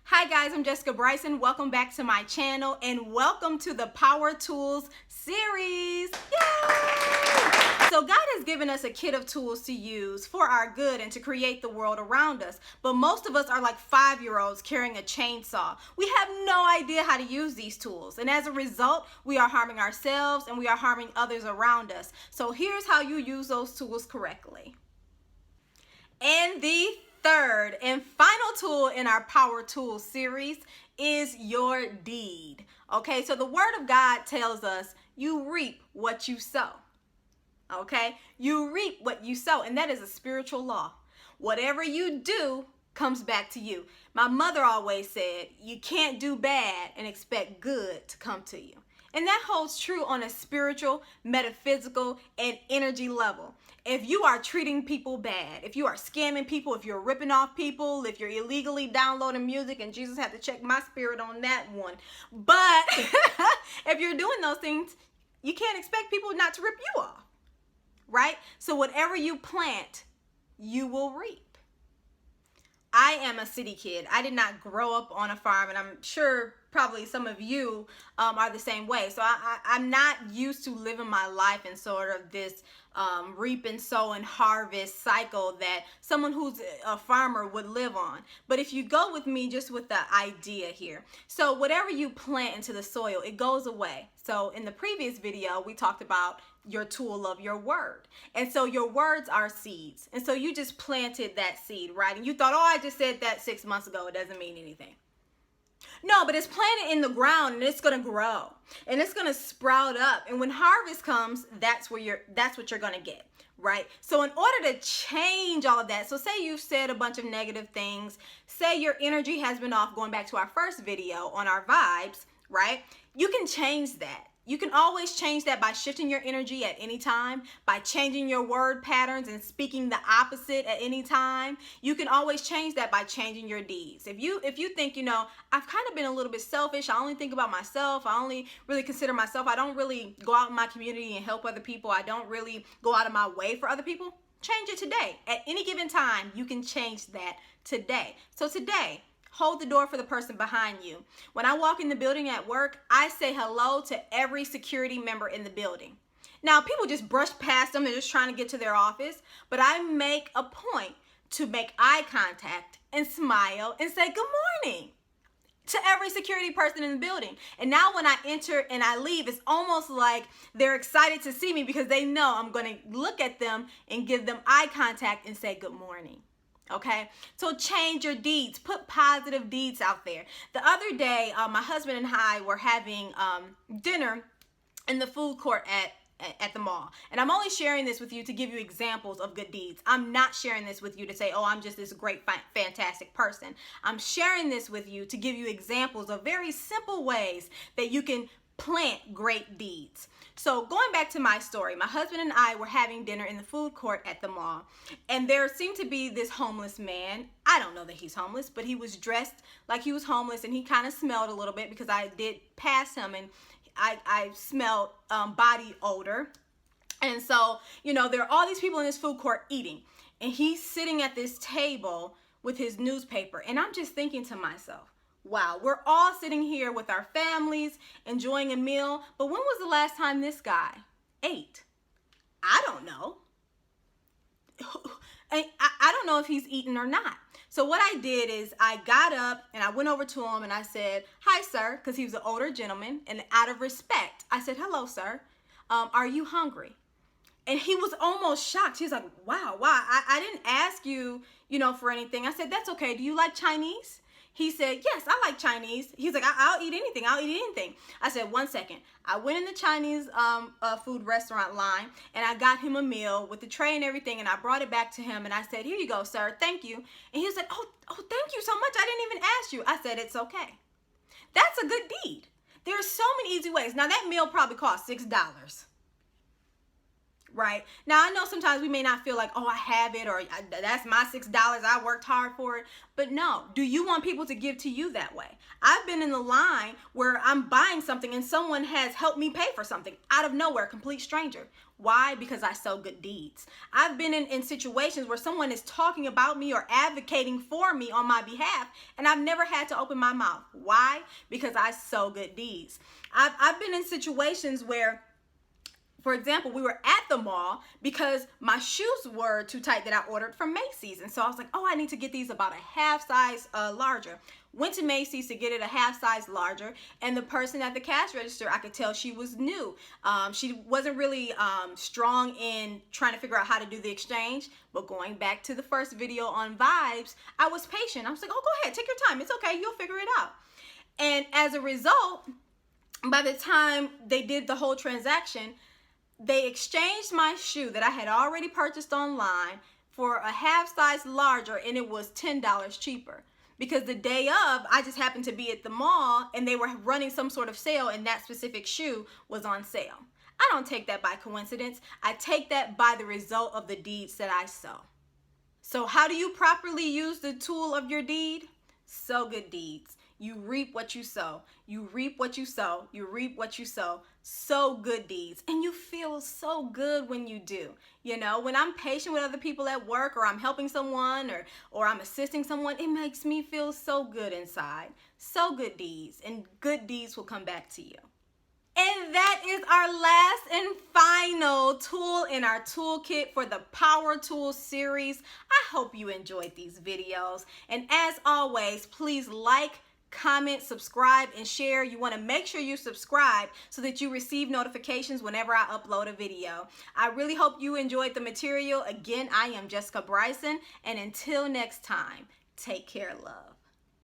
Hi guys, I'm Jessica Bryson. Welcome back to my channel and welcome to the Power Tools series. Yay! So God has given us a kit of tools to use for our good and to create the world around us. But most of us are like 5-year-olds carrying a chainsaw. We have no idea how to use these tools. And as a result, we are harming ourselves and we are harming others around us. So here's how you use those tools correctly. And the third and final tool in our Power Tools series is your deed. Okay, so the Word of God tells us you reap what you sow. Okay, you reap what you sow, and that is a spiritual law. Whatever you do comes back to you. My mother always said, you can't do bad and expect good to come to you. And that holds true on a spiritual, metaphysical, and energy level. If you are treating people bad, if you are scamming people, if you're ripping off people, if you're illegally downloading music, and Jesus had to check my spirit on that one. But if you're doing those things, you can't expect people not to rip you off, right? So whatever you plant, you will reap. I am a city kid. I did not grow up on a farm, and I'm sure probably some of you are the same way. So I'm not used to living my life in sort of this reap and sow and harvest cycle that someone who's a farmer would live on. But if you go with me just with the idea here, so whatever you plant into the soil, it goes away. So in the previous video, we talked about your tool of your word. And so your words are seeds. And so you just planted that seed, right? And you thought, oh, I just said that 6 months ago. It doesn't mean anything. No, but it's planted in the ground and it's going to grow and it's going to sprout up. And when harvest comes, that's what you're going to get, right? So in order to change all of that, so say you've said a bunch of negative things, say your energy has been off, going back to our first video on our vibes, right? You can change that. You can always change that by shifting your energy at any time, by changing your word patterns and speaking the opposite at any time. You can always change that by changing your deeds. If you think, I've kind of been a little bit selfish, I only think about myself, I only really consider myself, I don't really go out in my community and help other people, I don't really go out of my way for other people, change it today. At any given time, you can change that today. So today, hold the door for the person behind you. When I walk in the building at work, I say hello to every security member in the building. Now, people just brush past them. They're just trying to get to their office. But I make a point to make eye contact and smile and say good morning to every security person in the building. And now when I enter and I leave, it's almost like they're excited to see me because they know I'm going to look at them and give them eye contact and say good morning. Okay, so change your deeds, put positive deeds out there. The other day, my husband and I were having dinner in the food court at the mall. And I'm only sharing this with you to give you examples of good deeds. I'm not sharing this with you to say, oh, I'm just this great, fantastic person. I'm sharing this with you to give you examples of very simple ways that you can plant great deeds. So going back to my story, my husband and I were having dinner in the food court at the mall, and there seemed to be this homeless man. I don't know that he's homeless, but he was dressed like he was homeless, and he kind of smelled a little bit because I did pass him, and I smelled body odor. And so, there are all these people in this food court eating, and he's sitting at this table with his newspaper, and I'm just thinking to myself, wow, we're all sitting here with our families enjoying a meal, but when was the last time this guy ate? I don't know. I don't know if he's eaten or not. So what I did is I got up and I went over to him and I said, hi, sir, because he was an older gentleman. And out of respect, I said, hello, sir. Are you hungry? And he was almost shocked. He was like, wow, I didn't ask you, for anything. I said, that's okay. Do you like Chinese? He said, yes, I like Chinese. He's like, I'll eat anything. I'll eat anything. I said, 1 second. I went in the Chinese food restaurant line, and I got him a meal with the tray and everything, and I brought it back to him, and I said, here you go, sir. Thank you. And he was like, oh, thank you so much. I didn't even ask you. I said, it's okay. That's a good deed. There are so many easy ways. Now, that meal probably cost $6. right? Now, I know sometimes we may not feel like, oh, I have it, or that's my $6, I worked hard for it. But no, do you want people to give to you that way? I've been in the line where I'm buying something and someone has helped me pay for something out of nowhere, complete stranger. Why? Because I sow good deeds. I've been in situations where someone is talking about me or advocating for me on my behalf, and I've never had to open my mouth. Why? Because I sow good deeds. I've been in situations where, for example, we were at the mall because my shoes were too tight that I ordered from Macy's. And so I was like, oh, I need to get these about a half size larger. Went to Macy's to get it a half size larger. And the person at the cash register, I could tell she was new. She wasn't really strong in trying to figure out how to do the exchange. But going back to the first video on vibes, I was patient. I was like, oh, go ahead, take your time. It's okay, you'll figure it out. And as a result, by the time they did the whole transaction, they exchanged my shoe that I had already purchased online for a half size larger, and it was $10 cheaper. Because the day of, I just happened to be at the mall and they were running some sort of sale, and that specific shoe was on sale. I don't take that by coincidence. I take that by the result of the deeds that I sow. So how do you properly use the tool of your deed? Sow good deeds. You reap what you sow. You reap what you sow. You reap what you sow. Sow good deeds. And you feel so good when you do. You know, when I'm patient with other people at work, or I'm helping someone, or I'm assisting someone, it makes me feel so good inside. Sow good deeds, and good deeds will come back to you. And that is our last and final tool in our toolkit for the Power Tools series. I hope you enjoyed these videos. And as always, please like, comment, subscribe, and share. You want to make sure you subscribe so that you receive notifications whenever I upload a video. I really hope you enjoyed the material. Again, I am Jessica Bryson, and until next time, take care, love.